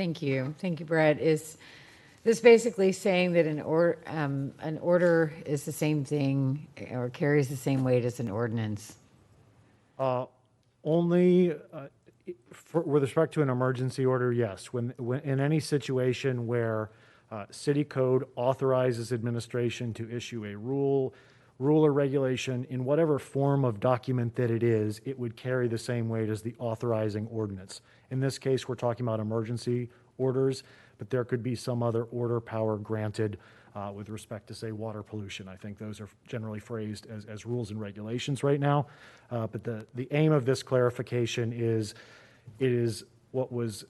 Thank you. Thank you, Brett. Is this basically saying that an order is the same thing or carries the same weight as an ordinance? Only with respect to an emergency order, yes. When in any situation where city code authorizes administration to issue a rule or regulation in whatever form of document that it is, it would carry the same weight as the authorizing ordinance. In this case, we're talking about emergency orders, but there could be some other order power granted with respect to, say, water pollution. I think those are generally phrased as rules and regulations right now. But the aim of this clarification is it is what was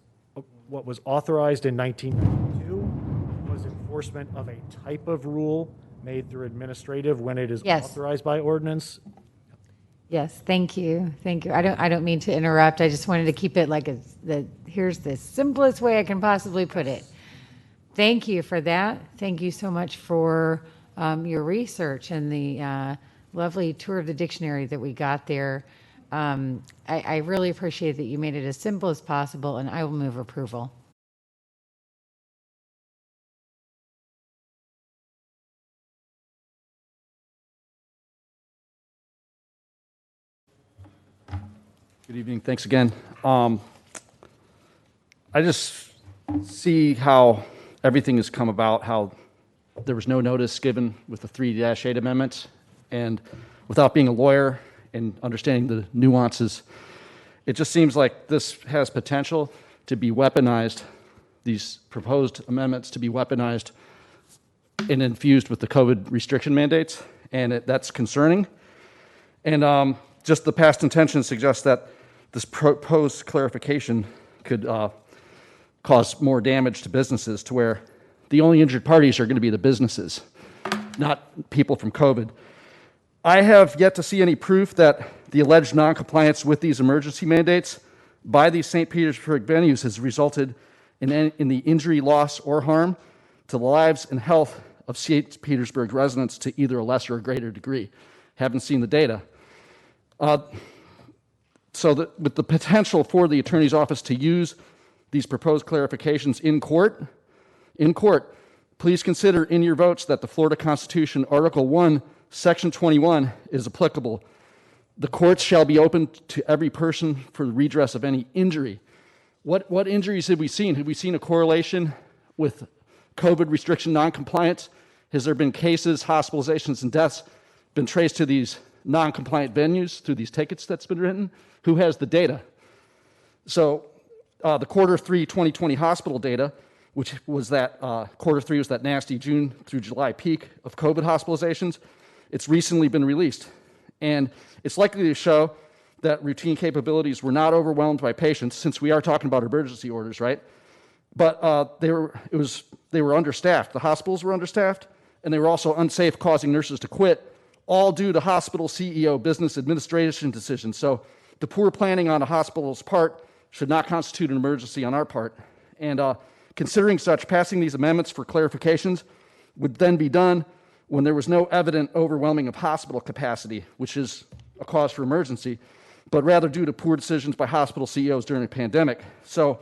authorized in 1992 was enforcement of a type of rule made through administrative when it is authorized by ordinance. Yes, thank you. Thank you. I don't mean to interrupt. I just wanted to keep it like here's the simplest way I can possibly put it. Thank you for that. Thank you so much for your research and the lovely tour of the dictionary that we got there. I really appreciate that you made it as simple as possible, and I will move approval. Good evening. Thanks again. I just see how everything has come about, how there was no notice given with the 3-8 amendments, and without being a lawyer and understanding the nuances, it just seems like this has potential to be weaponized, these proposed amendments to be weaponized and infused with the COVID restriction mandates, and that's concerning. And just the past intention suggests that this proposed clarification could cause more damage to businesses, to where the only injured parties are going to be the businesses, not people from COVID. I have yet to see any proof that the alleged noncompliance with these emergency mandates by these St. Petersburg venues has resulted in the injury, loss, or harm to the lives and health of St. Petersburg residents to either a lesser or greater degree. Haven't seen the data. So with the potential for the attorney's office to use these proposed clarifications in court, please consider in your votes that the Florida Constitution, Article 1, Section 21 is applicable. The courts shall be open to every person for the redress of any injury. What injuries have we seen? Have we seen a correlation with COVID restriction noncompliance? Has there been cases, hospitalizations, and deaths been traced to these non-compliant venues through these tickets that's been written? Who has the data? So the quarter 3 2020 hospital data, which was that quarter 3 was that nasty June through July peak of COVID hospitalizations, it's recently been released. And it's likely to show that routine capabilities were not overwhelmed by patients, since we are talking about emergency orders, right? But they were understaffed. The hospitals were understaffed, and they were also unsafe, causing nurses to quit, all due to hospital CEO business administration decisions. So the poor planning on a hospital's part should not constitute an emergency on our part. And considering such, passing these amendments for clarifications would then be done when there was no evident overwhelming of hospital capacity, which is a cause for emergency, but rather due to poor decisions by hospital CEOs during a pandemic. So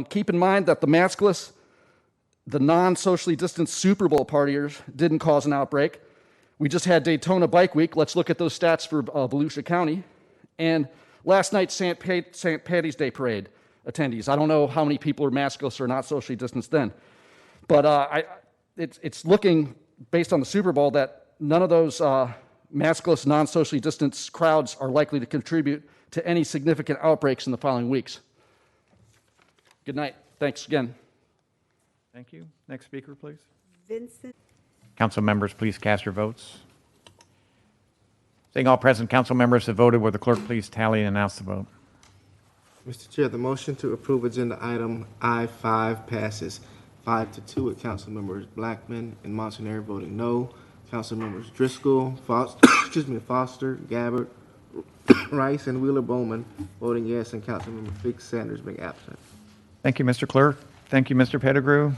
keep in mind that the maskless, the non-socially distanced Super Bowl partiers didn't cause an outbreak. We just had Daytona Bike Week. Let's look at those stats for Volusia County. And last night's St. Patty's Day Parade attendees. I don't know how many people are maskless or not socially distanced then. But it's looking, based on the Super Bowl, that none of those maskless, non-socially distanced crowds are likely to contribute to any significant outbreaks in the following weeks. Good night. Thanks again. Thank you. Next speaker, please. Vincent. Council members, please cast your votes. Seeing all present council members have voted, will the clerk please tally and announce the vote? Mr. Chair, the motion to approve agenda item I-5 passes 5-2 with council members Blackman and Montanari voting no, council members Driscoll, Foster, Gabbard, Rice, and Wheeler Bowman voting yes, and council member Fix Sanders being absent. Thank you, Mr. Clerk. Thank you, Mr. Pettigrew.